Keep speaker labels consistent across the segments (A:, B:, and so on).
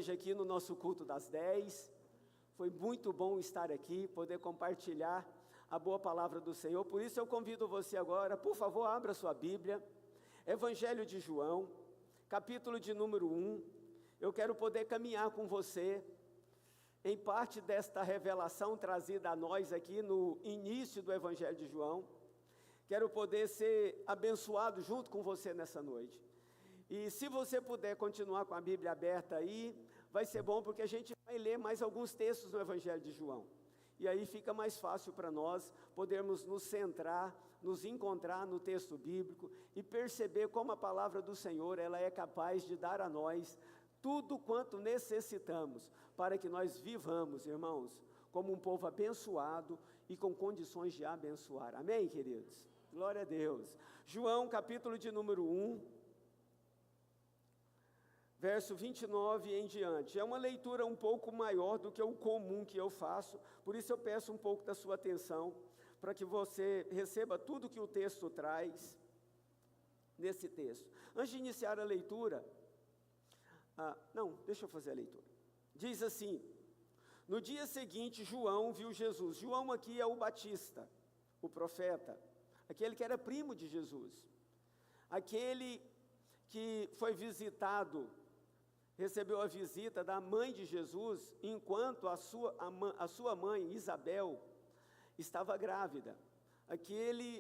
A: hoje aqui no nosso culto das 10. Foi muito bom estar aqui, poder compartilhar a boa palavra do Senhor. Por isso eu convido você agora, por favor, abra sua Bíblia, Evangelho de João, capítulo de número 1. Eu quero poder caminhar com você em parte desta revelação trazida a nós aqui no início do Evangelho de João. Quero poder ser abençoado junto com você nessa noite. E se você puder continuar com a Bíblia aberta aí, vai ser bom, porque a gente vai ler mais alguns textos no Evangelho de João. E aí fica mais fácil para nós podermos nos centrar, nos encontrar no texto bíblico e perceber como a palavra do Senhor, ela é capaz de dar a nós tudo quanto necessitamos para que nós vivamos, irmãos, como um povo abençoado e com condições de abençoar. Amém, queridos? Glória a Deus. João, capítulo de número 1, verso 29 em diante. É uma leitura um pouco maior do que o comum que eu faço, por isso eu peço um pouco da sua atenção, para que você receba tudo que o texto traz nesse texto. Antes de iniciar a leitura, deixa eu fazer a leitura. Diz assim: no dia seguinte, João viu Jesus. João aqui é o Batista, o profeta, aquele que era primo de Jesus, aquele que foi visitado, recebeu a visita da mãe de Jesus, enquanto a sua mãe, Isabel, estava grávida. Aquele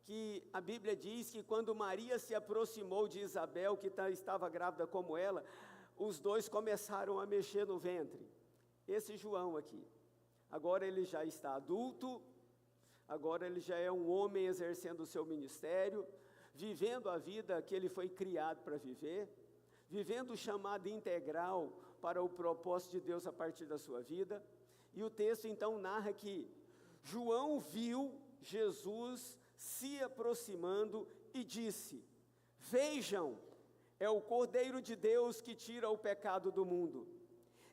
A: que a Bíblia diz que quando Maria se aproximou de Isabel, que estava grávida como ela, os dois começaram a mexer no ventre. Esse João aqui, agora ele já está adulto, agora ele já é um homem exercendo o seu ministério, vivendo a vida que ele foi criado para viver, vivendo o chamado integral para o propósito de Deus a partir da sua vida. E o texto então narra que João viu Jesus se aproximando e disse: vejam, é o Cordeiro de Deus que tira o pecado do mundo.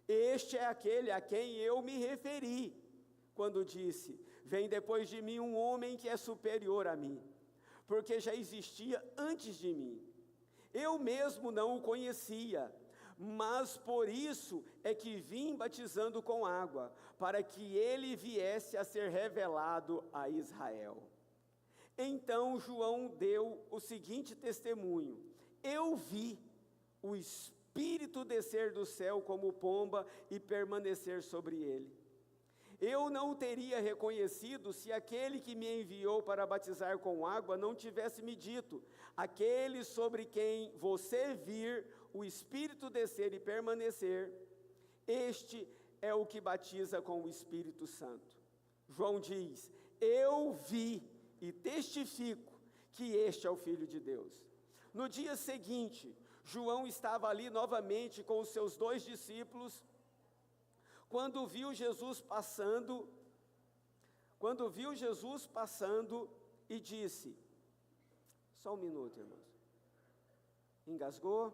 A: Este é aquele a quem eu me referi, quando disse: vem depois de mim um homem que é superior a mim, porque já existia antes de mim. Eu mesmo não o conhecia, mas por isso é que vim batizando com água, para que ele viesse a ser revelado a Israel. Então João deu o seguinte testemunho: eu vi o Espírito descer do céu como pomba e permanecer sobre ele. Eu não o teria reconhecido se aquele que me enviou para batizar com água não tivesse me dito: aquele sobre quem você vir o Espírito descer e permanecer, este é o que batiza com o Espírito Santo. João diz: eu vi e testifico que este é o Filho de Deus. No dia seguinte, João estava ali novamente com os seus 2 discípulos, quando viu Jesus passando e disse, só um minuto, irmãos, engasgou?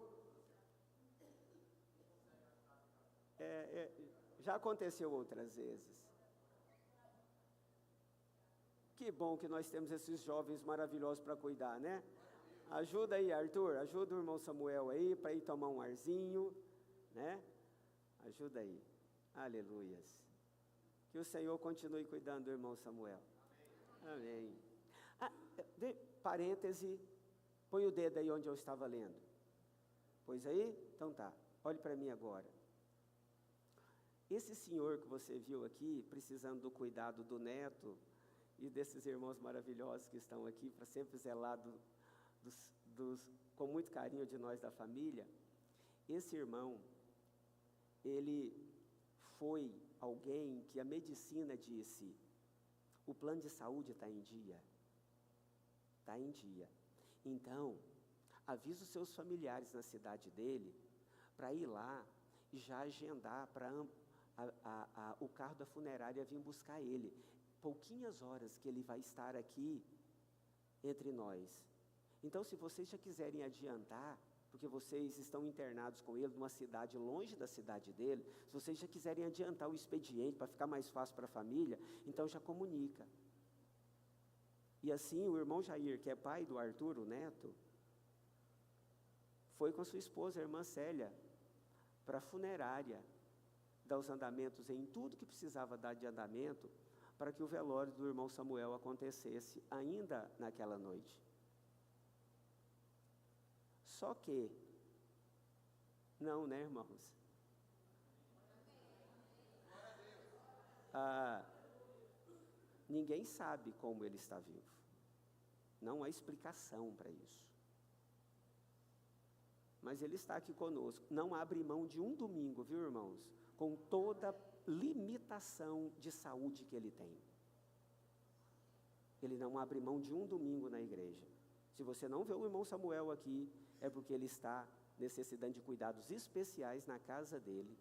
A: Já aconteceu outras vezes. Que bom que nós temos esses jovens maravilhosos para cuidar, né? Ajuda aí, Arthur, ajuda o irmão Samuel aí, para ir tomar um arzinho, né? Ajuda aí. Aleluias. Que o Senhor continue cuidando do irmão Samuel. Amém. Parêntese, põe o dedo aí onde eu estava lendo. Pois aí? Então tá, olhe para mim agora. Esse senhor que você viu aqui, precisando do cuidado do neto e desses irmãos maravilhosos que estão aqui, para sempre zelar com muito carinho de nós da família, esse irmão, ele foi alguém que a medicina disse: o plano de saúde está em dia. Está em dia. Então, avisa os seus familiares na cidade dele, para ir lá e já agendar para o carro da funerária vir buscar ele. Pouquinhas horas que ele vai estar aqui entre nós. Então, se vocês já quiserem adiantar, porque vocês estão internados com ele numa cidade longe da cidade dele, se vocês já quiserem adiantar o expediente para ficar mais fácil para a família, então já comunica. E assim o irmão Jair, que é pai do Arthur, o neto, foi com a sua esposa, a irmã Célia, para a funerária dar os andamentos em tudo que precisava dar de andamento para que o velório do irmão Samuel acontecesse ainda naquela noite. Só que, não, né, irmãos? Ninguém sabe como ele está vivo. Não há explicação para isso. Mas ele está aqui conosco. Não abre mão de um domingo, viu, irmãos? Com toda limitação de saúde que ele tem. Ele não abre mão de um domingo na igreja. Se você não vê o irmão Samuel aqui, é porque ele está necessitando de cuidados especiais na casa dele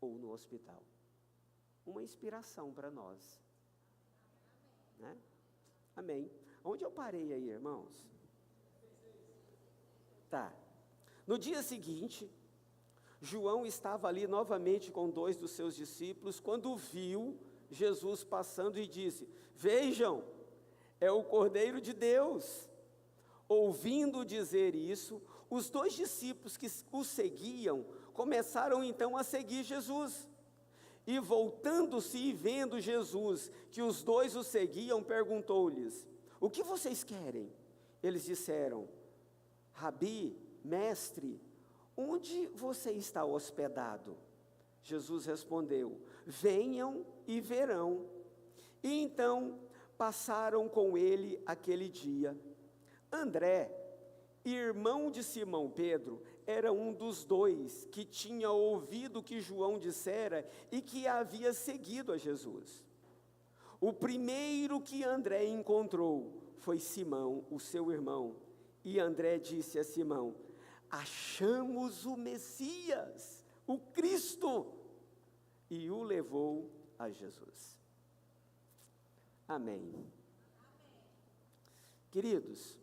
A: ou no hospital. Uma inspiração para nós. Né? Amém. Onde eu parei aí, irmãos? Tá. No dia seguinte, João estava ali novamente com 2 dos seus discípulos, quando viu Jesus passando e disse: vejam, é o Cordeiro de Deus. Ouvindo dizer isso, os 2 discípulos que o seguiam, começaram então a seguir Jesus. E voltando-se e vendo Jesus, que os 2 o seguiam, perguntou-lhes: o que vocês querem? Eles disseram: Rabi, mestre, onde você está hospedado? Jesus respondeu: venham e verão. E então passaram com ele aquele dia. André, irmão de Simão Pedro, era um dos 2 que tinha ouvido o que João dissera e que havia seguido a Jesus. O primeiro que André encontrou foi Simão, o seu irmão. E André disse a Simão: achamos o Messias, o Cristo, e o levou a Jesus. Amém. Queridos,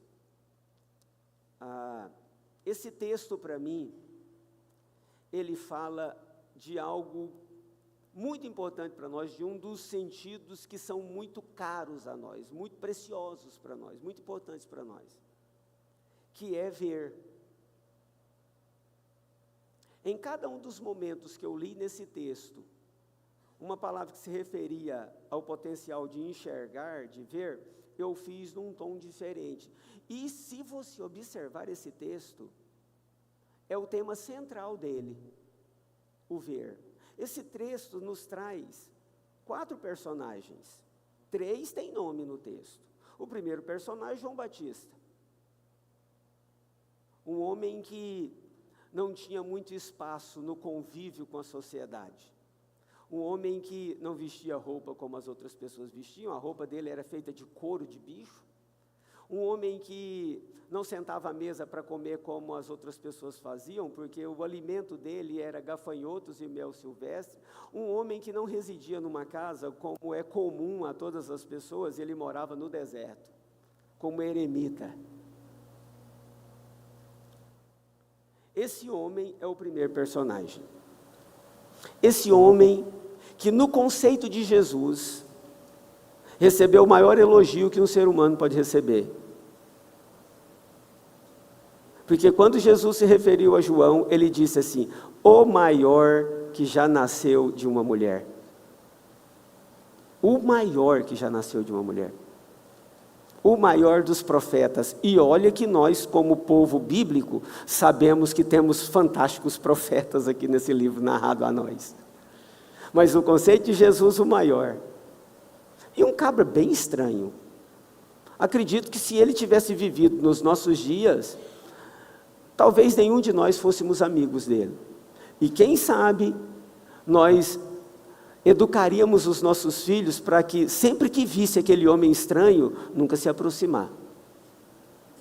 A: esse texto para mim, ele fala de algo muito importante para nós, de um dos sentidos que são muito caros a nós, muito preciosos para nós, muito importantes para nós, que é ver. Em cada um dos momentos que eu li nesse texto, uma palavra que se referia ao potencial de enxergar, de ver, eu fiz num tom diferente. E se você observar esse texto, é o tema central dele, o ver. Esse texto nos traz 4 personagens. 3 têm nome no texto. O primeiro personagem, João Batista. Um homem que não tinha muito espaço no convívio com a sociedade. Um homem que não vestia roupa como as outras pessoas vestiam, a roupa dele era feita de couro de bicho. Um homem que não sentava à mesa para comer como as outras pessoas faziam, porque o alimento dele era gafanhotos e mel silvestre. Um homem que não residia numa casa como é comum a todas as pessoas, ele morava no deserto, como eremita. Esse homem é o primeiro personagem. Esse homem que no conceito de Jesus recebeu o maior elogio que um ser humano pode receber. Porque quando Jesus se referiu a João, ele disse assim: o maior que já nasceu de uma mulher. O maior que já nasceu de uma mulher. O maior dos profetas. E olha que nós, como povo bíblico, sabemos que temos fantásticos profetas aqui nesse livro narrado a nós. Mas o conceito de Jesus, o maior. E um cabra bem estranho. Acredito que se ele tivesse vivido nos nossos dias, talvez nenhum de nós fôssemos amigos dele. E quem sabe, nós educaríamos os nossos filhos para que, sempre que visse aquele homem estranho, nunca se aproximar.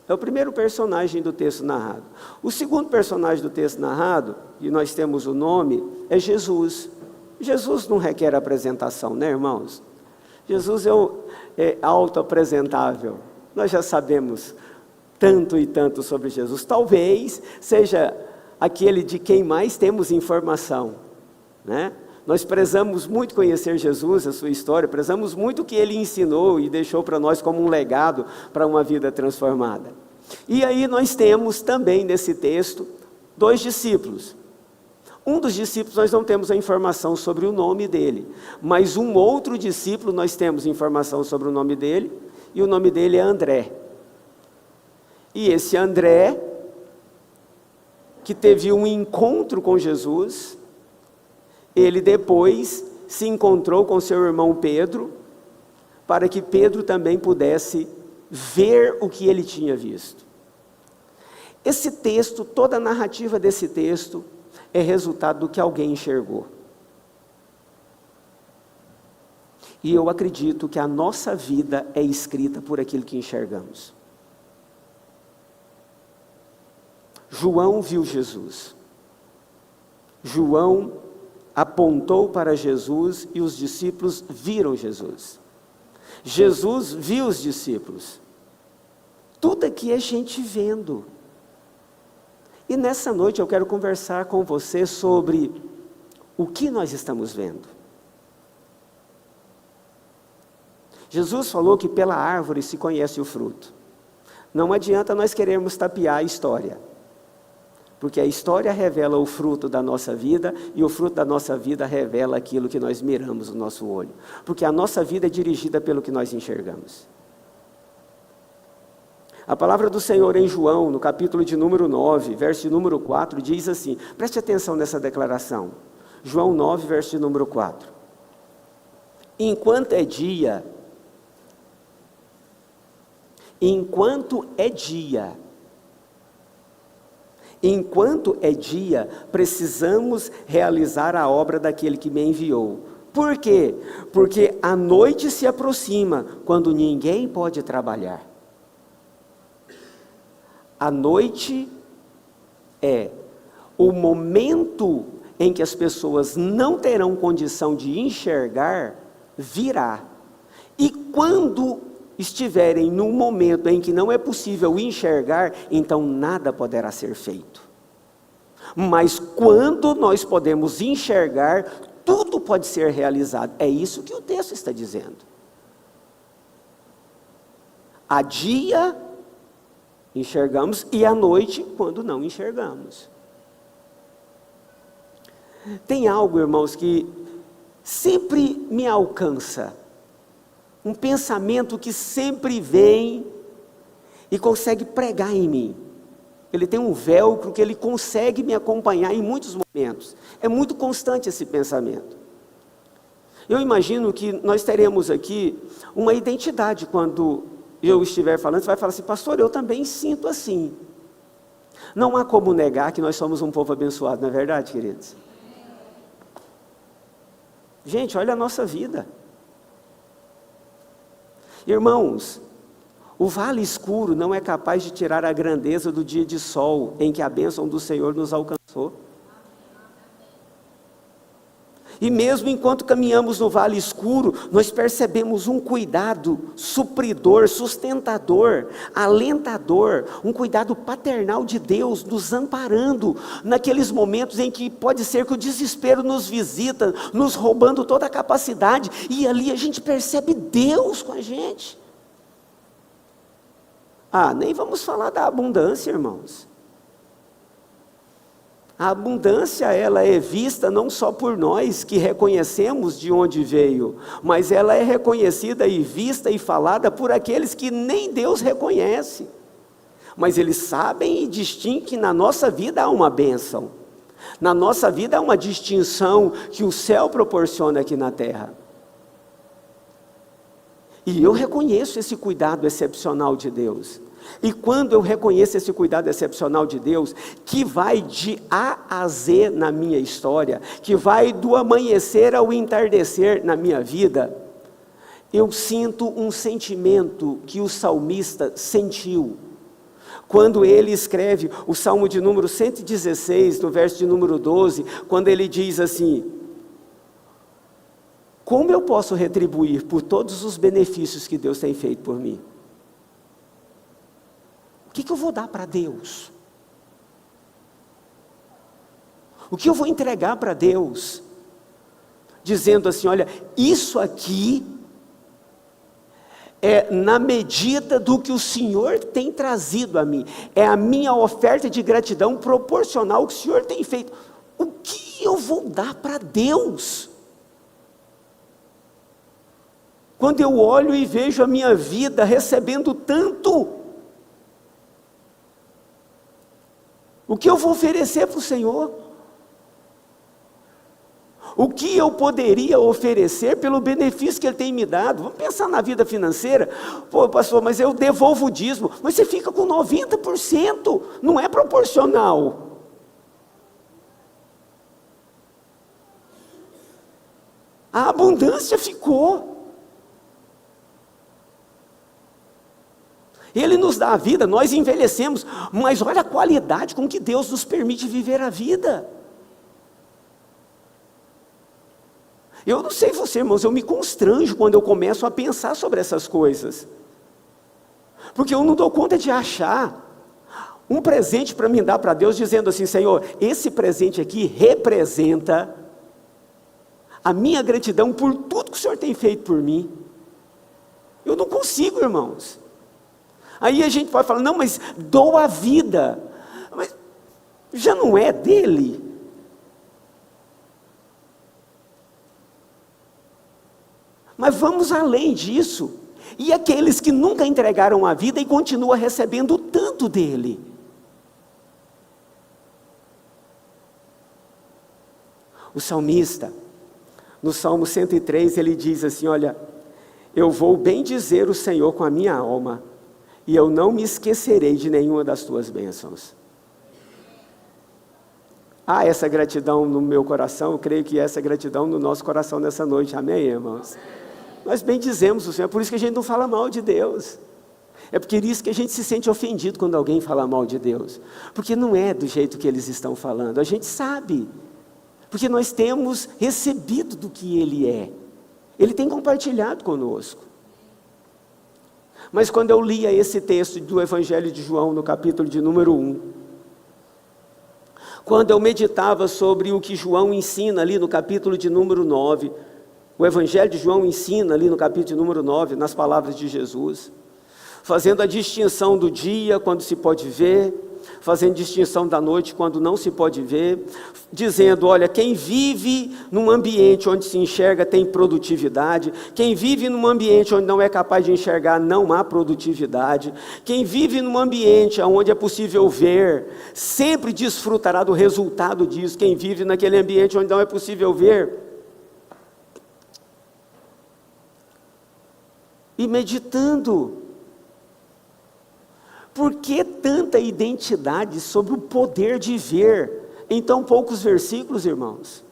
A: É o primeiro personagem do texto narrado. O segundo personagem do texto narrado, e nós temos o nome, é Jesus. Jesus não requer apresentação, né, irmãos? Jesus é autoapresentável. Nós já sabemos tanto e tanto sobre Jesus. Talvez seja aquele de quem mais temos informação, né? Nós prezamos muito conhecer Jesus, a sua história, prezamos muito o que ele ensinou e deixou para nós como um legado para uma vida transformada. E aí nós temos também nesse texto 2 discípulos. Um dos discípulos nós não temos a informação sobre o nome dele, mas um outro discípulo nós temos informação sobre o nome dele, e o nome dele é André. E esse André, que teve um encontro com Jesus, ele depois se encontrou com seu irmão Pedro, para que Pedro também pudesse ver o que ele tinha visto. Esse texto, toda a narrativa desse texto, é resultado do que alguém enxergou. E eu acredito que a nossa vida é escrita por aquilo que enxergamos. João viu Jesus. João apontou para Jesus e os discípulos viram Jesus. Jesus viu os discípulos. Tudo aqui é gente vendo. E nessa noite eu quero conversar com você sobre o que nós estamos vendo. Jesus falou que pela árvore se conhece o fruto. Não adianta nós querermos tapear a história, porque a história revela o fruto da nossa vida, e o fruto da nossa vida revela aquilo que nós miramos no nosso olho, porque a nossa vida é dirigida pelo que nós enxergamos. A palavra do Senhor em João, no capítulo de número 9, verso de número 4, diz assim, preste atenção nessa declaração, João 9, verso de número 4. Enquanto é dia, precisamos realizar a obra daquele que me enviou. Por quê? Porque a noite se aproxima, quando ninguém pode trabalhar. A noite é o momento em que as pessoas não terão condição de enxergar, virá. E quando estiverem num momento em que não é possível enxergar, então nada poderá ser feito. Mas quando nós podemos enxergar, tudo pode ser realizado. É isso que o texto está dizendo. Há dia enxergamos e à noite quando não enxergamos. Tem algo, irmãos, que sempre me alcança. Um pensamento que sempre vem e consegue pregar em mim. Ele tem um velcro que ele consegue me acompanhar em muitos momentos. É muito constante esse pensamento. Eu imagino que nós teremos aqui uma identidade quando eu estiver falando. Você vai falar assim, pastor, eu também sinto assim. Não há como negar que nós somos um povo abençoado, não é verdade, queridos? Gente, olha a nossa vida. Irmãos, o vale escuro não é capaz de tirar a grandeza do dia de sol em que a bênção do Senhor nos alcançou. E mesmo enquanto caminhamos no vale escuro, nós percebemos um cuidado supridor, sustentador, alentador, um cuidado paternal de Deus nos amparando naqueles momentos em que pode ser que o desespero nos visita, nos roubando toda a capacidade, e ali a gente percebe Deus com a gente. Nem vamos falar da abundância, irmãos. A abundância, ela é vista não só por nós que reconhecemos de onde veio, mas ela é reconhecida e vista e falada por aqueles que nem Deus reconhece. Mas eles sabem e distinguem que na nossa vida há uma bênção. Na nossa vida há uma distinção que o céu proporciona aqui na terra. E eu reconheço esse cuidado excepcional de Deus. E quando eu reconheço esse cuidado excepcional de Deus, que vai de A a Z na minha história, que vai do amanhecer ao entardecer na minha vida, eu sinto um sentimento que o salmista sentiu. Quando ele escreve o Salmo de número 116, no verso de número 12, quando ele diz assim: como eu posso retribuir por todos os benefícios que Deus tem feito por mim? O que eu vou dar para Deus? O que eu vou entregar para Deus? Dizendo assim, olha, isso aqui é na medida do que o Senhor tem trazido a mim. É a minha oferta de gratidão proporcional ao que o Senhor tem feito. O que que eu vou dar para Deus? Quando eu olho e vejo a minha vida recebendo tanto, o que eu vou oferecer para o Senhor? O que eu poderia oferecer pelo benefício que Ele tem me dado? Vamos pensar na vida financeira. Pô, pastor, mas eu devolvo o dízimo. Mas você fica com 90%, não é proporcional. A abundância ficou. Ele nos dá a vida, nós envelhecemos, mas olha a qualidade com que Deus nos permite viver a vida. Eu não sei você, irmãos, eu me constranjo quando eu começo a pensar sobre essas coisas. Porque eu não dou conta de achar um presente para me dar para Deus, dizendo assim, Senhor, esse presente aqui representa a minha gratidão por tudo que o Senhor tem feito por mim. Eu não consigo, irmãos. Aí a gente pode falar, não, mas dou a vida. Mas já não é dele. Mas vamos além disso. E aqueles que nunca entregaram a vida e continuam recebendo tanto dele. O salmista, no Salmo 103, ele diz assim, olha, eu vou bendizer o Senhor com a minha alma, e eu não me esquecerei de nenhuma das tuas bênçãos. Há essa gratidão no meu coração, eu creio que essa gratidão no nosso coração nessa noite, amém, irmãos? Nós bendizemos o Senhor, é por isso que a gente não fala mal de Deus. É por isso que a gente se sente ofendido quando alguém fala mal de Deus. Porque não é do jeito que eles estão falando, a gente sabe. Porque nós temos recebido do que Ele é. Ele tem compartilhado conosco. Mas quando eu lia esse texto do Evangelho de João, no capítulo de número 1, quando eu meditava sobre o que João ensina ali no capítulo de número 9, o Evangelho de João ensina ali no capítulo de número 9, nas palavras de Jesus, fazendo a distinção do dia, quando se pode ver, fazendo distinção da noite, quando não se pode ver, dizendo, olha, quem vive num ambiente onde se enxerga tem produtividade, quem vive num ambiente onde não é capaz de enxergar, não há produtividade, quem vive num ambiente onde é possível ver, sempre desfrutará do resultado disso, quem vive naquele ambiente onde não é possível ver. E meditando, por que tanta identidade sobre o poder de ver em tão poucos versículos, irmãos?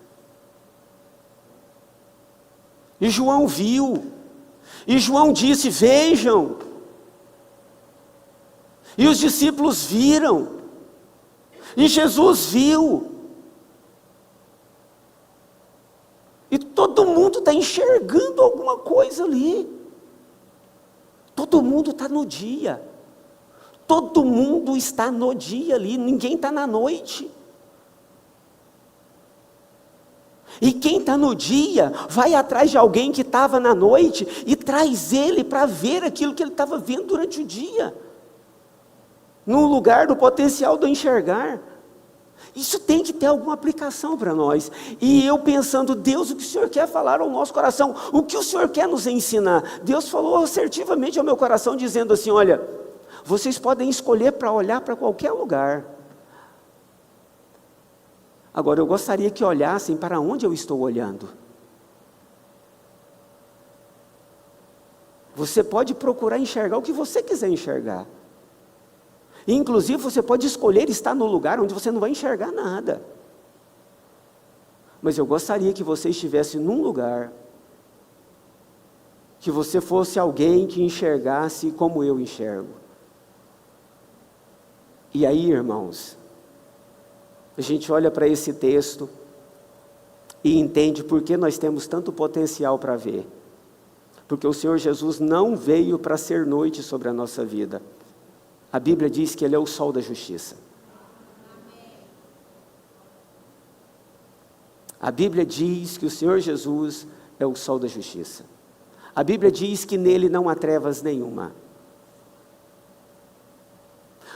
A: E João viu, e João disse, vejam, e os discípulos viram, e Jesus viu, e todo mundo está enxergando alguma coisa ali, todo mundo está no dia. Todo mundo está no dia ali, ninguém está na noite. E quem está no dia, vai atrás de alguém que estava na noite e traz ele para ver aquilo que ele estava vendo durante o dia. No lugar do potencial do enxergar. Isso tem que ter alguma aplicação para nós. E eu pensando, Deus, o que o Senhor quer falar ao nosso coração? O que o Senhor quer nos ensinar? Deus falou assertivamente ao meu coração, dizendo assim, olha, vocês podem escolher para olhar para qualquer lugar. Agora, eu gostaria que olhassem para onde eu estou olhando. Você pode procurar enxergar o que você quiser enxergar. Inclusive, você pode escolher estar no lugar onde você não vai enxergar nada. Mas eu gostaria que você estivesse num lugar, que você fosse alguém que enxergasse como eu enxergo. E aí, irmãos, a gente olha para esse texto e entende por que nós temos tanto potencial para ver. Porque o Senhor Jesus não veio para ser noite sobre a nossa vida. A Bíblia diz que Ele é o sol da justiça. A Bíblia diz que o Senhor Jesus é o sol da justiça. A Bíblia diz que nele não há trevas nenhuma.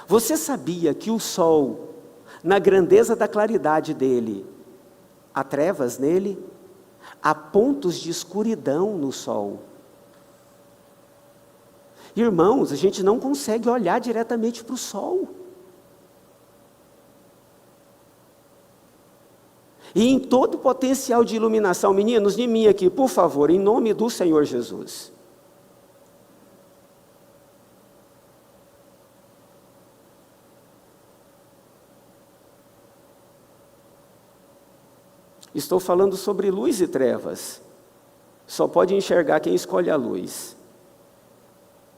A: Você sabia que o sol, na grandeza da claridade dele, Há trevas nele, há pontos de escuridão no sol. Irmãos, a gente não consegue olhar diretamente para o sol. E em todo o potencial de iluminação, meninos, de mim aqui, por favor, em nome do Senhor Jesus. Estou falando sobre luz e trevas. Só pode enxergar quem escolhe a luz.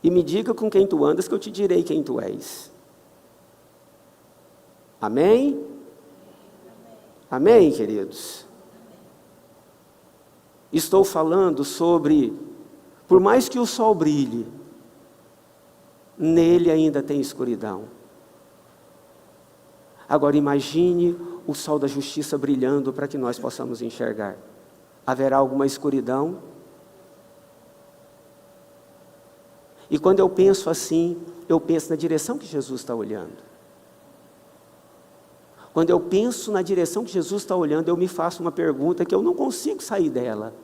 A: E me diga com quem tu andas, que eu te direi quem tu és. Amém? Amém, queridos? Estou falando sobre, por mais que o sol brilhe, nele ainda tem escuridão. Agora imagine o sol da justiça brilhando para que nós possamos enxergar. Haverá alguma escuridão? E quando eu penso assim, eu penso na direção que Jesus está olhando. Quando eu penso na direção que Jesus está olhando, eu me faço uma pergunta que eu não consigo sair dela.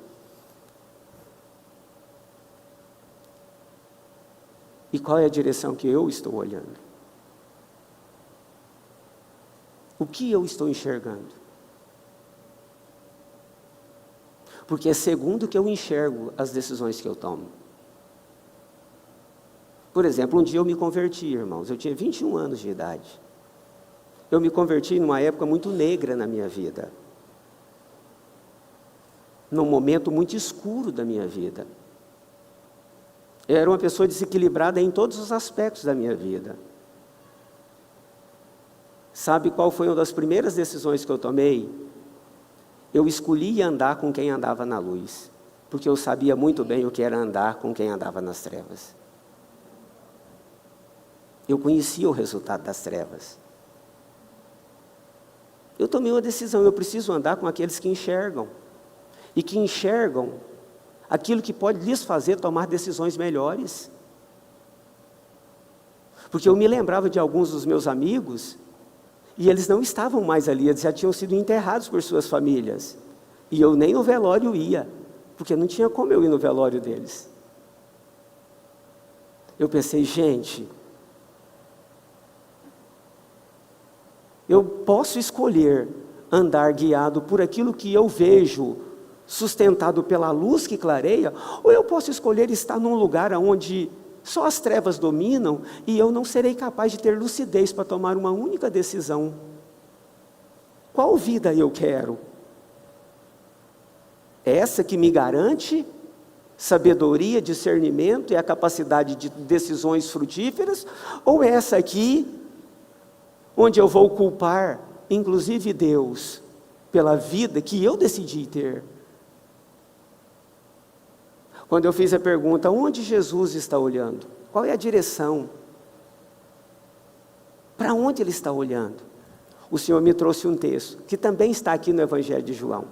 A: E qual é a direção que eu estou olhando? O que eu estou enxergando? Porque é segundo o que eu enxergo as decisões que eu tomo. Por exemplo, um dia eu me converti, irmãos. Eu tinha 21 anos de idade. Eu me converti numa época muito negra na minha vida. Num momento muito escuro da minha vida. Eu era uma pessoa desequilibrada em todos os aspectos da minha vida. Sabe qual foi uma das primeiras decisões que eu tomei? Eu escolhi andar com quem andava na luz, porque eu sabia muito bem o que era andar com quem andava nas trevas. Eu conhecia o resultado das trevas. Eu tomei uma decisão, eu preciso andar com aqueles que enxergam, e que enxergam aquilo que pode lhes fazer tomar decisões melhores. Porque eu me lembrava de alguns dos meus amigos, e eles não estavam mais ali, eles já tinham sido enterrados por suas famílias. E eu nem no velório ia, porque não tinha como eu ir no velório deles. Eu pensei, gente, eu posso escolher andar guiado por aquilo que eu vejo, sustentado pela luz que clareia, ou eu posso escolher estar num lugar onde só as trevas dominam e eu não serei capaz de ter lucidez para tomar uma única decisão. Qual vida eu quero? Essa que me garante sabedoria, discernimento e a capacidade de decisões frutíferas? Ou essa aqui, onde eu vou culpar, inclusive Deus, pela vida que eu decidi ter? Quando eu fiz a pergunta, onde Jesus está olhando? Qual é a direção? Para onde Ele está olhando? O Senhor me trouxe um texto, que também está aqui no Evangelho de João.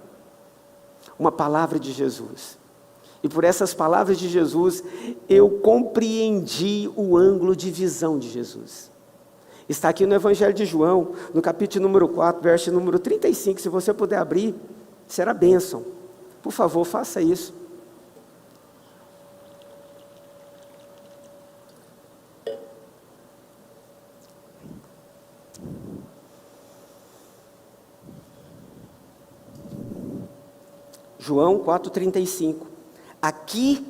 A: Uma palavra de Jesus. E por essas palavras de Jesus, eu compreendi o ângulo de visão de Jesus. Está aqui no Evangelho de João, no capítulo número 4, verso número 35. Se você puder abrir, será bênção. Por favor, faça isso. João 4,35. Aqui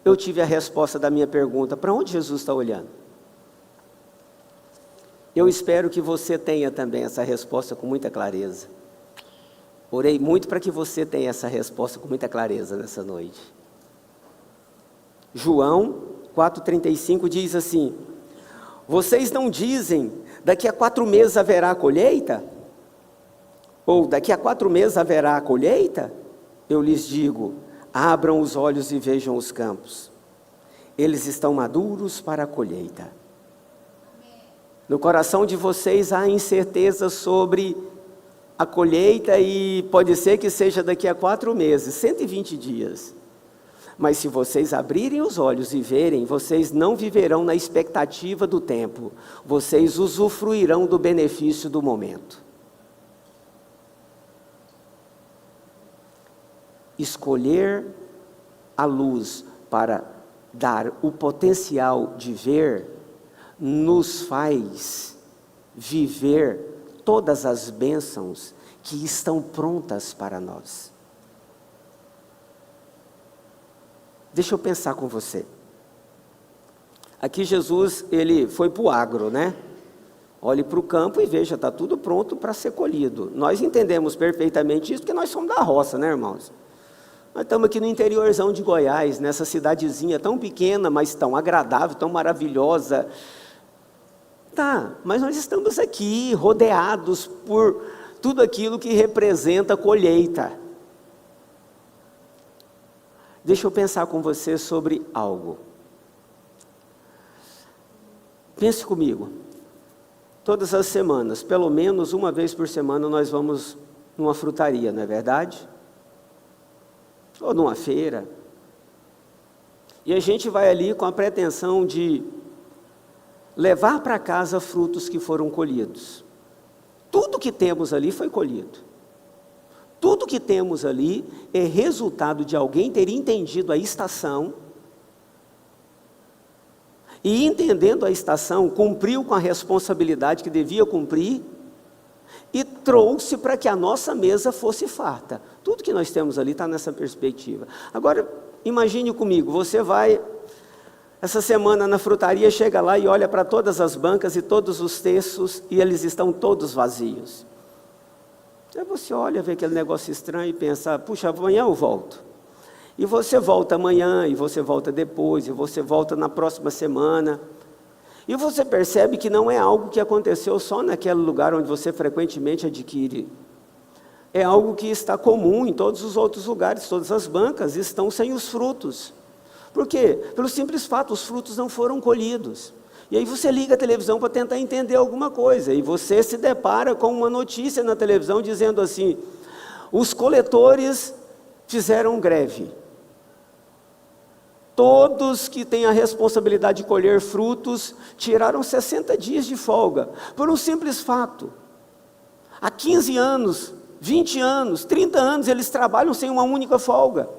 A: eu tive a resposta da minha pergunta: para onde Jesus está olhando? Eu espero que você tenha também essa resposta com muita clareza. Orei muito para que você tenha essa resposta com muita clareza nessa noite. João 4,35 diz assim: vocês não dizem, daqui a 4 meses haverá a colheita? Ou daqui a 4 meses haverá a colheita? Eu lhes digo, abram os olhos e vejam os campos. Eles estão maduros para a colheita. No coração de vocês há incerteza sobre a colheita e pode ser que seja daqui a 4 meses, 120 dias. Mas se vocês abrirem os olhos e verem, vocês não viverão na expectativa do tempo. Vocês usufruirão do benefício do momento. escolher a luz para dar o potencial de ver, nos faz viver todas as bênçãos que estão prontas para nós. Deixa eu pensar com você. Aqui Jesus, ele foi para o agro, né? Olhe para o campo e veja, está tudo pronto para ser colhido. Nós entendemos perfeitamente isso, porque nós somos da roça, né, irmãos? Nós estamos aqui no interiorzão de Goiás, nessa cidadezinha tão pequena, mas tão agradável, tão maravilhosa. Tá, mas nós estamos aqui rodeados por tudo aquilo que representa colheita. Deixa eu pensar com você sobre algo. Pense comigo. Todas as semanas, pelo menos uma vez por semana, nós vamos numa frutaria, não é verdade? Ou numa feira. E a gente vai ali com a pretensão de levar para casa frutos que foram colhidos. Tudo que temos ali foi colhido. Tudo que temos ali é resultado de alguém ter entendido a estação e, entendendo a estação, cumpriu com a responsabilidade que devia cumprir e trouxe para que a nossa mesa fosse farta. Tudo que nós temos ali está nessa perspectiva. Agora, imagine comigo, você vai essa semana na frutaria, chega lá e olha para todas as bancas e todos os cestos e eles estão todos vazios. Aí você olha, vê aquele negócio estranho e pensa, puxa, amanhã eu volto. E você volta amanhã, e você volta depois, e você volta na próxima semana. E você percebe que não é algo que aconteceu só naquele lugar onde você frequentemente adquire. É algo que está comum em todos os outros lugares, todas as bancas estão sem os frutos. Por quê? Pelo simples fato, os frutos não foram colhidos. E aí você liga a televisão para tentar entender alguma coisa, e você se depara com uma notícia na televisão dizendo assim, os coletores fizeram greve. Todos que têm a responsabilidade de colher frutos, tiraram 60 dias de folga, por um simples fato. Há 15 anos, 20 anos, 30 anos, eles trabalham sem uma única folga.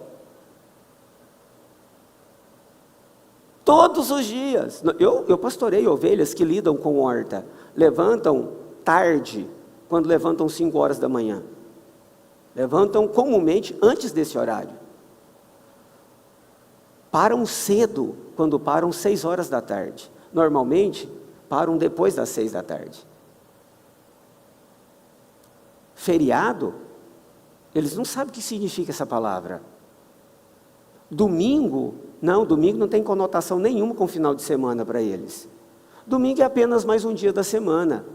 A: Todos os dias. Eu pastorei ovelhas que lidam com horta. Levantam tarde, quando levantam 5 horas da manhã. Levantam comumente antes desse horário. Param cedo, quando param 6 horas da tarde. Normalmente, param depois das 6 da tarde. Feriado, eles não sabem o que significa essa palavra. Domingo não tem conotação nenhuma com o final de semana para eles. Domingo é apenas mais um dia da semana,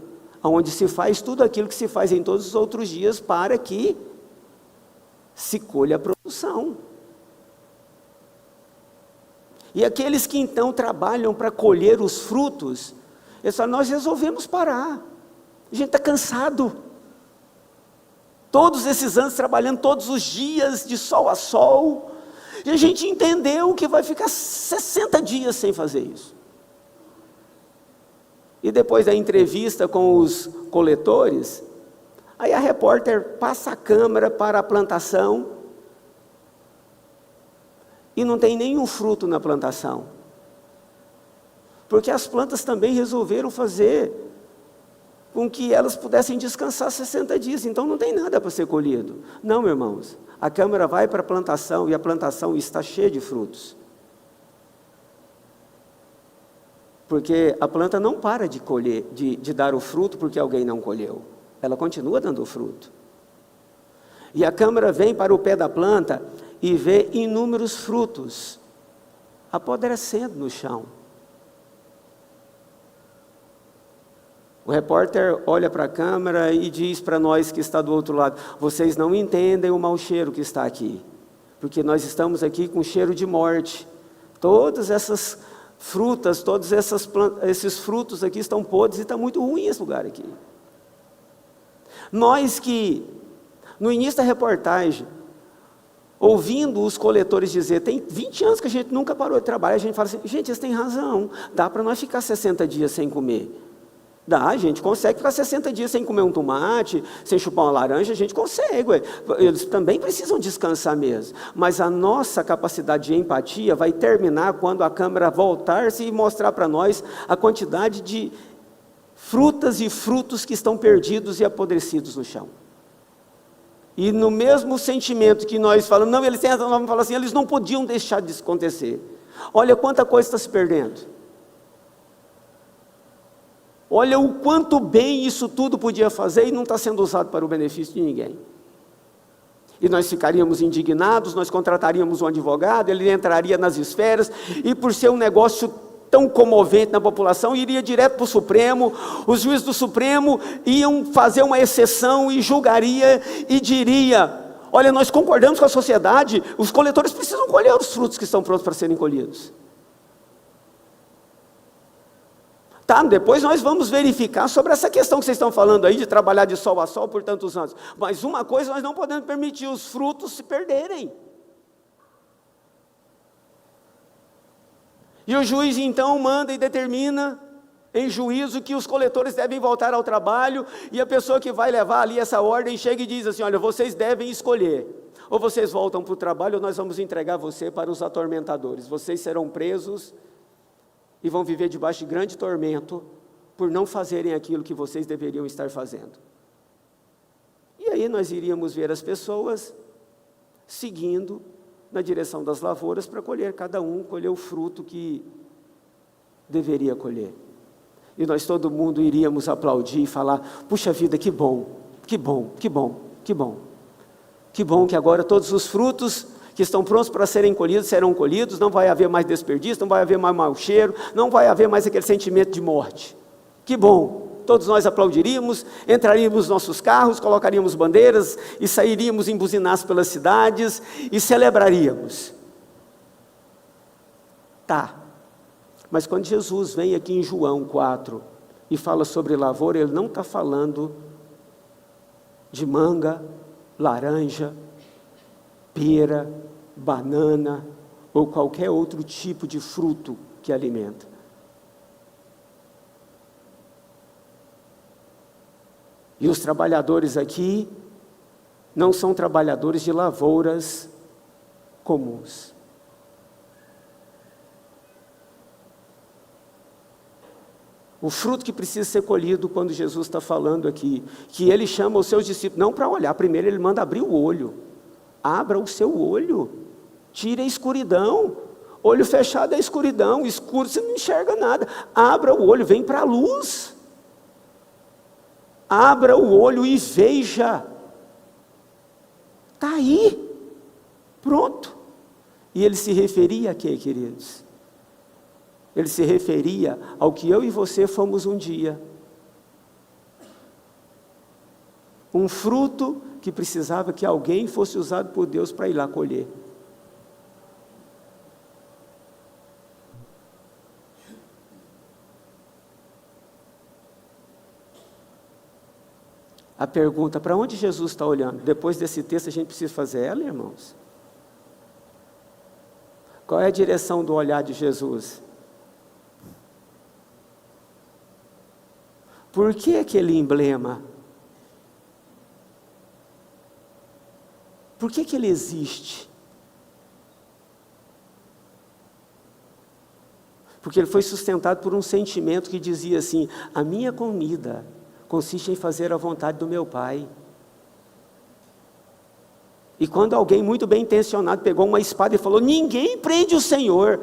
A: onde se faz tudo aquilo que se faz em todos os outros dias para que se colha a produção. E aqueles que então trabalham para colher os frutos, eles falam, nós resolvemos parar, a gente está cansado. Todos esses anos trabalhando todos os dias, de sol a sol, e a gente entendeu que vai ficar 60 dias sem fazer isso. E depois da entrevista com os coletores, aí a repórter passa a câmera para a plantação, e não tem nenhum fruto na plantação. Porque as plantas também resolveram fazer com que elas pudessem descansar 60 dias, então não tem nada para ser colhido. Não, meus irmãos, a câmera vai para a plantação e a plantação está cheia de frutos. Porque a planta não para de colher, de dar o fruto porque alguém não colheu. Ela continua dando o fruto. E a câmera vem para o pé da planta e vê inúmeros frutos apodrecendo no chão. O repórter olha para a câmera e diz para nós que está do outro lado, vocês não entendem o mau cheiro que está aqui, porque nós estamos aqui com cheiro de morte. Todas essas frutas, todos esses frutos aqui estão podres e está muito ruim esse lugar aqui. Nós que, no início da reportagem, ouvindo os coletores dizer, tem 20 anos que a gente nunca parou de trabalhar, a gente fala assim, gente, eles têm razão, dá para nós ficar 60 dias sem comer. Dá, a gente consegue ficar 60 dias sem comer um tomate, sem chupar uma laranja, a gente consegue. Ué. Eles também precisam descansar mesmo. Mas a nossa capacidade de empatia vai terminar quando a câmera voltar-se e mostrar para nós a quantidade de frutas e frutos que estão perdidos e apodrecidos no chão. E no mesmo sentimento que nós falamos, não, eles têm razão, vamos falar assim, eles não podiam deixar disso acontecer. Olha quanta coisa está se perdendo. Olha o quanto bem isso tudo podia fazer e não está sendo usado para o benefício de ninguém. E nós ficaríamos indignados, nós contrataríamos um advogado, ele entraria nas esferas, e por ser um negócio tão comovente na população, iria direto para o Supremo, os juízes do Supremo iam fazer uma exceção e julgaria e diria, olha, nós concordamos com a sociedade, os coletores precisam colher os frutos que estão prontos para serem colhidos. Tá, depois nós vamos verificar sobre essa questão que vocês estão falando aí, de trabalhar de sol a sol por tantos anos. Mas uma coisa, nós não podemos permitir os frutos se perderem. E o juiz então manda e determina em juízo que os coletores devem voltar ao trabalho, e a pessoa que vai levar ali essa ordem chega e diz assim, olha, vocês devem escolher, ou vocês voltam para o trabalho, ou nós vamos entregar você para os atormentadores, vocês serão presos, e vão viver debaixo de grande tormento, por não fazerem aquilo que vocês deveriam estar fazendo. E aí nós iríamos ver as pessoas seguindo na direção das lavouras para colher, cada um colher o fruto que deveria colher. E nós todo mundo iríamos aplaudir e falar, puxa vida, que bom, que bom, que bom, que bom. Que bom que agora todos os frutos que estão prontos para serem colhidos, serão colhidos, não vai haver mais desperdício, não vai haver mais mau cheiro, não vai haver mais aquele sentimento de morte. Que bom, todos nós aplaudiríamos, entraríamos nos nossos carros, colocaríamos bandeiras e sairíamos em buzinaços pelas cidades e celebraríamos. Tá, mas quando Jesus vem aqui em João 4 e fala sobre lavoura, ele não está falando de manga, laranja, pera, banana ou qualquer outro tipo de fruto que alimenta. E os trabalhadores aqui não são trabalhadores de lavouras comuns. O fruto que precisa ser colhido quando Jesus está falando aqui, que ele chama os seus discípulos, não para olhar, primeiro ele manda abrir o olho. Abra o seu olho, tire a escuridão, olho fechado é escuridão, escuro você não enxerga nada, abra o olho, vem para a luz, abra o olho e veja, está aí, pronto. E ele se referia a quê, queridos? Ele se referia ao que eu e você fomos um dia, um fruto que precisava que alguém fosse usado por Deus para ir lá colher. A pergunta, para onde Jesus está olhando? Depois desse texto a gente precisa fazer ela, irmãos? Qual é a direção do olhar de Jesus? Por que aquele emblema? Por que ele existe? Porque ele foi sustentado por um sentimento que dizia assim, a minha comida consiste em fazer a vontade do meu Pai. E quando alguém muito bem intencionado pegou uma espada e falou, ninguém prende o Senhor.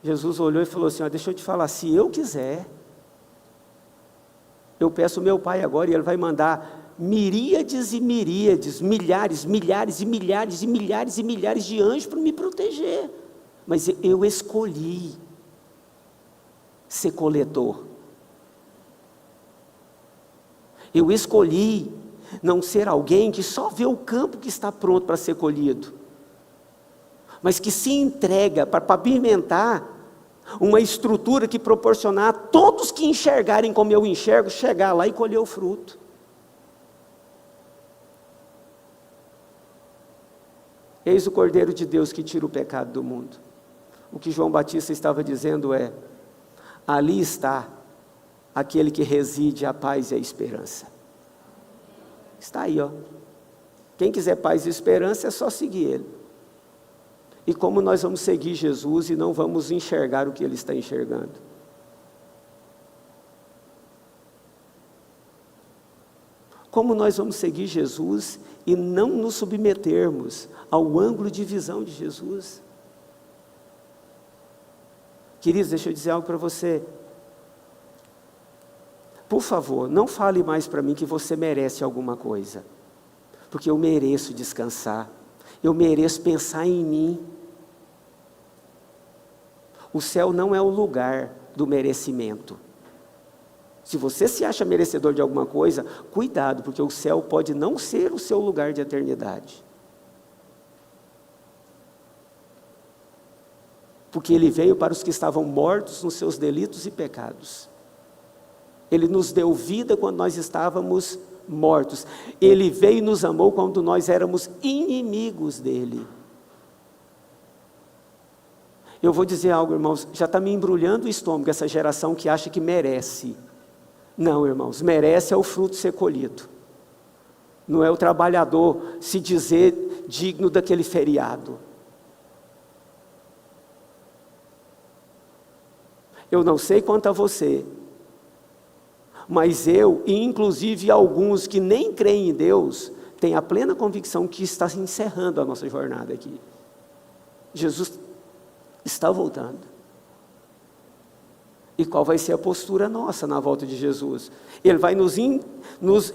A: Jesus olhou e falou assim, deixa eu te falar, se eu quiser, eu peço ao meu Pai agora e Ele vai mandar miríades e miríades, milhares, milhares e milhares e milhares e milhares de anjos para me proteger. Mas eu escolhi ser coletor. Eu escolhi não ser alguém que só vê o campo que está pronto para ser colhido, mas que se entrega para pavimentar uma estrutura que proporcionar a todos que enxergarem como eu enxergo, chegar lá e colher o fruto. Eis o Cordeiro de Deus que tira o pecado do mundo. O que João Batista estava dizendo é, ali está aquele que reside a paz e a esperança. Está aí, ó. Quem quiser paz e esperança é só seguir Ele. E como nós vamos seguir Jesus e não vamos enxergar o que Ele está enxergando? Como nós vamos seguir Jesus e não nos submetermos ao ângulo de visão de Jesus? Queridos, deixa eu dizer algo para você. Por favor, não fale mais para mim que você merece alguma coisa. Porque eu mereço descansar. Eu mereço pensar em mim. O céu não é o lugar do merecimento. Se você se acha merecedor de alguma coisa, cuidado, porque o céu pode não ser o seu lugar de eternidade. Porque Ele veio para os que estavam mortos nos seus delitos e pecados. Ele nos deu vida quando nós estávamos mortos. Ele veio e nos amou quando nós éramos inimigos dEle. Eu vou dizer algo, irmãos, já está me embrulhando o estômago essa geração que acha que merece. Não, irmãos, merece é o fruto ser colhido. Não é o trabalhador se dizer digno daquele feriado. Eu não sei quanto a você, mas eu, e inclusive alguns que nem creem em Deus, têm a plena convicção que está se encerrando a nossa jornada aqui. Jesus está voltando. E qual vai ser a postura nossa na volta de Jesus? Ele vai nos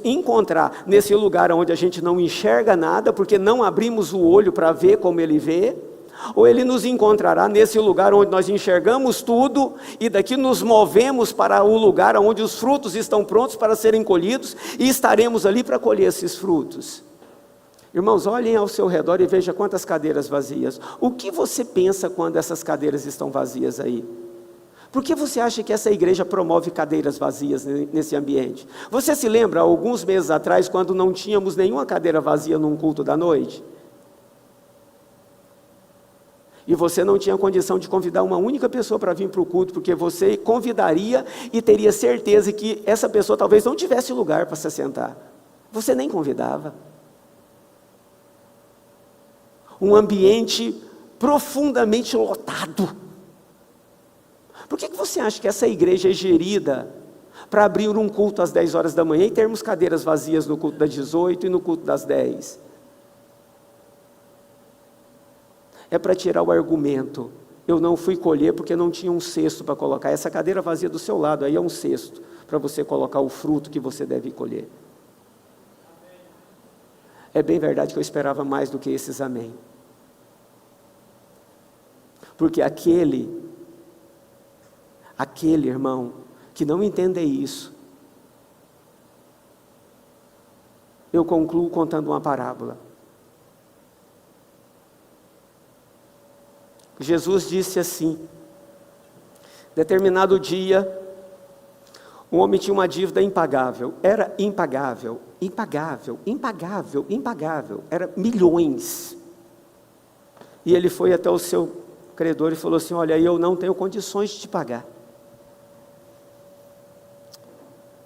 A: encontrar nesse lugar onde a gente não enxerga nada, porque não abrimos o olho para ver como Ele vê, ou Ele nos encontrará nesse lugar onde nós enxergamos tudo, e daqui nos movemos para o lugar onde os frutos estão prontos para serem colhidos, e estaremos ali para colher esses frutos. Irmãos, olhem ao seu redor e vejam quantas cadeiras vazias. O que você pensa quando essas cadeiras estão vazias aí? Por que você acha que essa igreja promove cadeiras vazias nesse ambiente? Você se lembra, alguns meses atrás, quando não tínhamos nenhuma cadeira vazia num culto da noite? E você não tinha condição de convidar uma única pessoa para vir para o culto, porque você convidaria e teria certeza que essa pessoa talvez não tivesse lugar para se sentar. Você nem convidava. Um ambiente profundamente lotado. Por que você acha que essa igreja é gerida para abrir um culto às 10 horas da manhã e termos cadeiras vazias no culto das 18 e no culto das 10? É para tirar o argumento. Eu não fui colher porque não tinha um cesto para colocar. Essa cadeira vazia do seu lado, aí é um cesto para você colocar o fruto que você deve colher. É bem verdade que eu esperava mais do que esses amém. Porque aquele irmão que não entende isso, eu concluo contando uma parábola. Jesus disse assim: determinado dia, um homem tinha uma dívida impagável, era impagável, era milhões. E ele foi até o seu credor e falou assim: olha, eu não tenho condições de te pagar.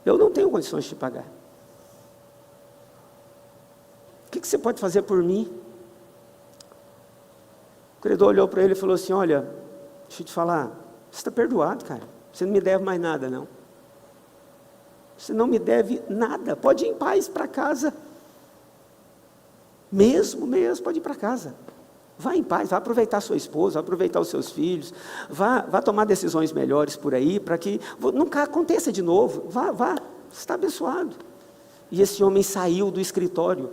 A: Eu não tenho condições de te pagar. O que você pode fazer por mim? O credor olhou para ele e falou assim: olha, deixa eu te falar, você está perdoado, cara. Você não me deve mais nada, não. Você não me deve nada. Pode ir em paz para casa. Mesmo, pode ir para casa. Vá em paz, vá aproveitar sua esposa, vá aproveitar os seus filhos, vá tomar decisões melhores por aí, para que nunca aconteça de novo. Vá, você está abençoado. E esse homem saiu do escritório.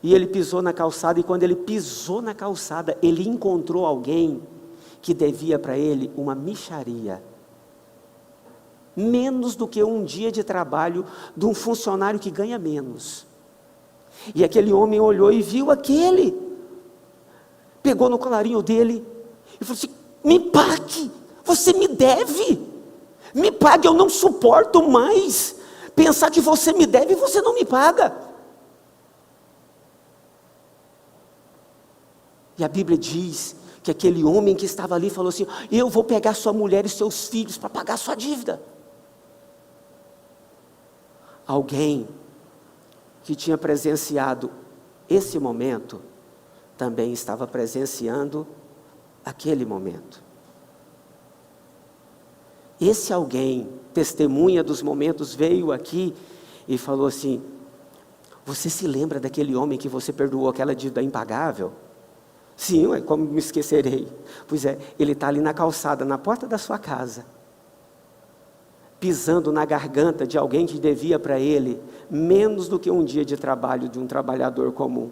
A: E ele pisou na calçada, e quando ele pisou na calçada, ele encontrou alguém que devia para ele uma mixaria. Menos do que um dia de trabalho de um funcionário que ganha menos. E aquele homem olhou e viu aquele, pegou no colarinho dele e falou assim: me pague, você me deve, me pague, eu não suporto mais pensar que você me deve e você não me paga. E a Bíblia diz que aquele homem que estava ali falou assim: eu vou pegar sua mulher e seus filhos para pagar sua dívida. Alguém que tinha presenciado esse momento, também estava presenciando aquele momento. Esse alguém, testemunha dos momentos, veio aqui e falou assim: você se lembra daquele homem que você perdoou aquela dívida impagável? Sim, ué, como me esquecerei? Pois é, ele está ali na calçada, na porta da sua casa, pisando na garganta de alguém que devia para ele menos do que um dia de trabalho de um trabalhador comum.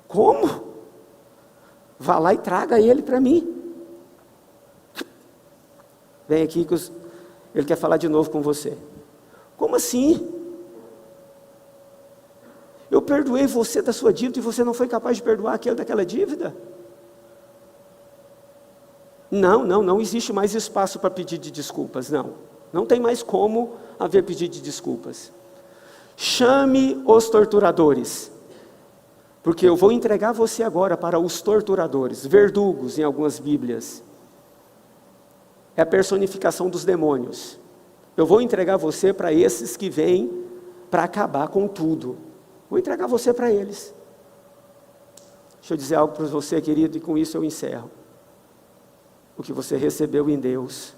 A: Como? Vá lá e traga ele para mim. Vem aqui que ele quer falar de novo com você. Como assim? Eu perdoei você da sua dívida e você não foi capaz de perdoar aquele daquela dívida? Não existe mais espaço para pedido de desculpas, não tem mais como haver pedido de desculpas. Chame os torturadores, porque eu vou entregar você agora para os torturadores, verdugos em algumas bíblias, é a personificação dos demônios. Eu vou entregar você para esses que vêm para acabar com tudo, vou entregar você para eles. Deixa eu dizer algo para você, querido, e com isso eu encerro. O que você recebeu em Deus,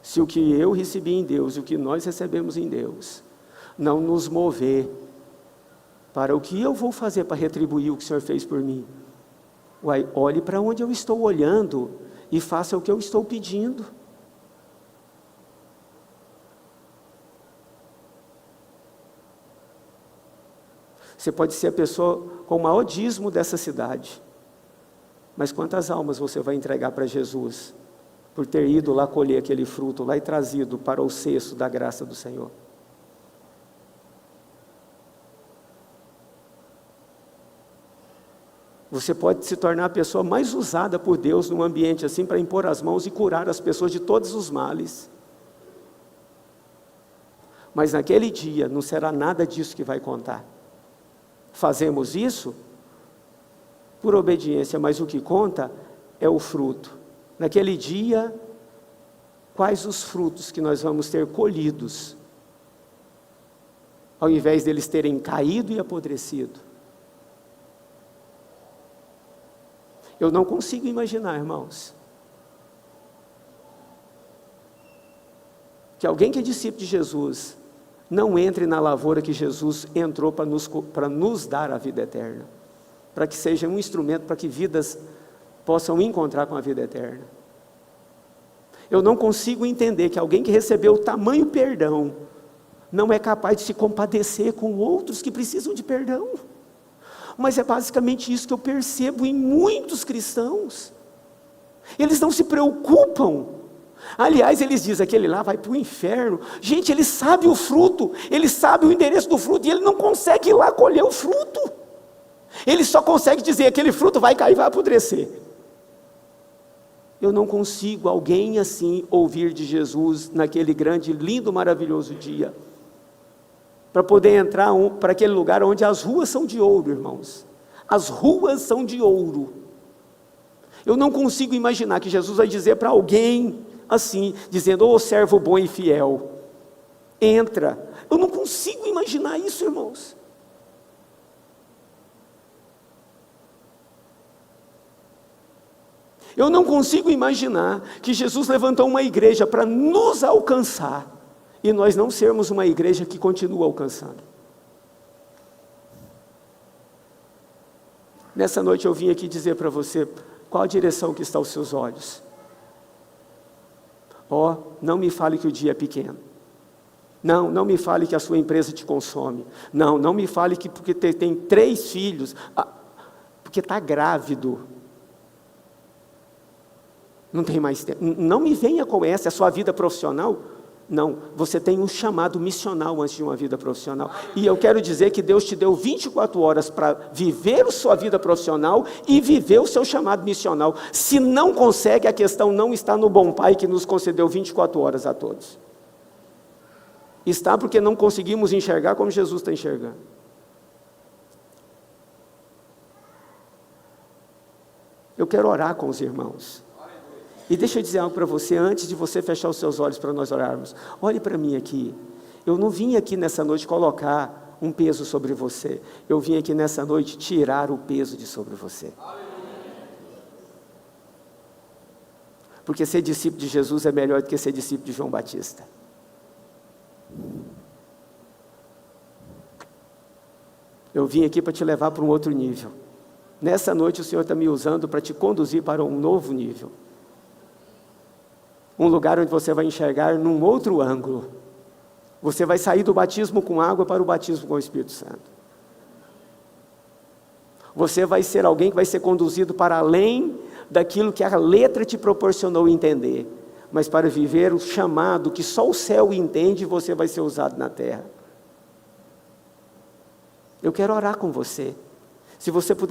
A: se o que eu recebi em Deus e o que nós recebemos em Deus não nos mover para o que eu vou fazer para retribuir o que o Senhor fez por mim, olhe para onde eu estou olhando e faça o que eu estou pedindo. Você pode ser a pessoa com o maior dízimo dessa cidade, mas quantas almas você vai entregar para Jesus, por ter ido lá colher aquele fruto, lá e trazido para o cesto da graça do Senhor? Você pode se tornar a pessoa mais usada por Deus num ambiente assim, para impor as mãos e curar as pessoas de todos os males. Mas naquele dia não será nada disso que vai contar. Fazemos isso por obediência, mas o que conta é o fruto. Naquele dia, quais os frutos que nós vamos ter colhidos, ao invés deles terem caído e apodrecido? Eu não consigo imaginar, irmãos, que alguém que é discípulo de Jesus não entre na lavoura que Jesus entrou para nos dar a vida eterna, para que seja um instrumento para que vidas possam encontrar com a vida eterna. Eu não consigo entender que alguém que recebeu o tamanho perdão não é capaz de se compadecer com outros que precisam de perdão. Mas é basicamente isso que eu percebo em muitos cristãos. Eles não se preocupam. Aliás, eles dizem, aquele lá vai para o inferno. Gente, ele sabe o fruto, ele sabe o endereço do fruto, e ele não consegue ir lá colher o fruto. Ele só consegue dizer, aquele fruto vai cair e vai apodrecer. Eu não consigo alguém assim ouvir de Jesus naquele grande, lindo, maravilhoso dia, para poder entrar para aquele lugar onde as ruas são de ouro, irmãos. As ruas são de ouro. Eu não consigo imaginar que Jesus vai dizer para alguém assim, dizendo, ô servo bom e fiel, entra. Eu não consigo imaginar isso, irmãos. Eu não consigo imaginar que Jesus levantou uma igreja para nos alcançar, e nós não sermos uma igreja que continua alcançando. Nessa noite eu vim aqui dizer para você, qual a direção que está os seus olhos? Não me fale que o dia é pequeno. Não me fale que a sua empresa te consome. Não me fale que porque tem 3 filhos, porque está grávido, não tem mais tempo. Não me venha com essa, é a sua vida profissional. Não, você tem um chamado missional antes de uma vida profissional. E eu quero dizer que Deus te deu 24 horas para viver a sua vida profissional e viver o seu chamado missional. Se não consegue, a questão não está no bom Pai que nos concedeu 24 horas a todos. Está porque não conseguimos enxergar como Jesus está enxergando. Eu quero orar com os irmãos. E deixa eu dizer algo para você, antes de você fechar os seus olhos para nós orarmos. Olhe para mim aqui. Eu não vim aqui nessa noite colocar um peso sobre você. Eu vim aqui nessa noite tirar o peso de sobre você. Porque ser discípulo de Jesus é melhor do que ser discípulo de João Batista. Eu vim aqui para te levar para um outro nível. Nessa noite o Senhor está me usando para te conduzir para um novo nível. Um lugar onde você vai enxergar num outro ângulo. Você vai sair do batismo com água para o batismo com o Espírito Santo. Você vai ser alguém que vai ser conduzido para além daquilo que a letra te proporcionou entender, mas para viver o chamado que só o céu entende, você vai ser usado na terra. Eu quero orar com você. Se você puder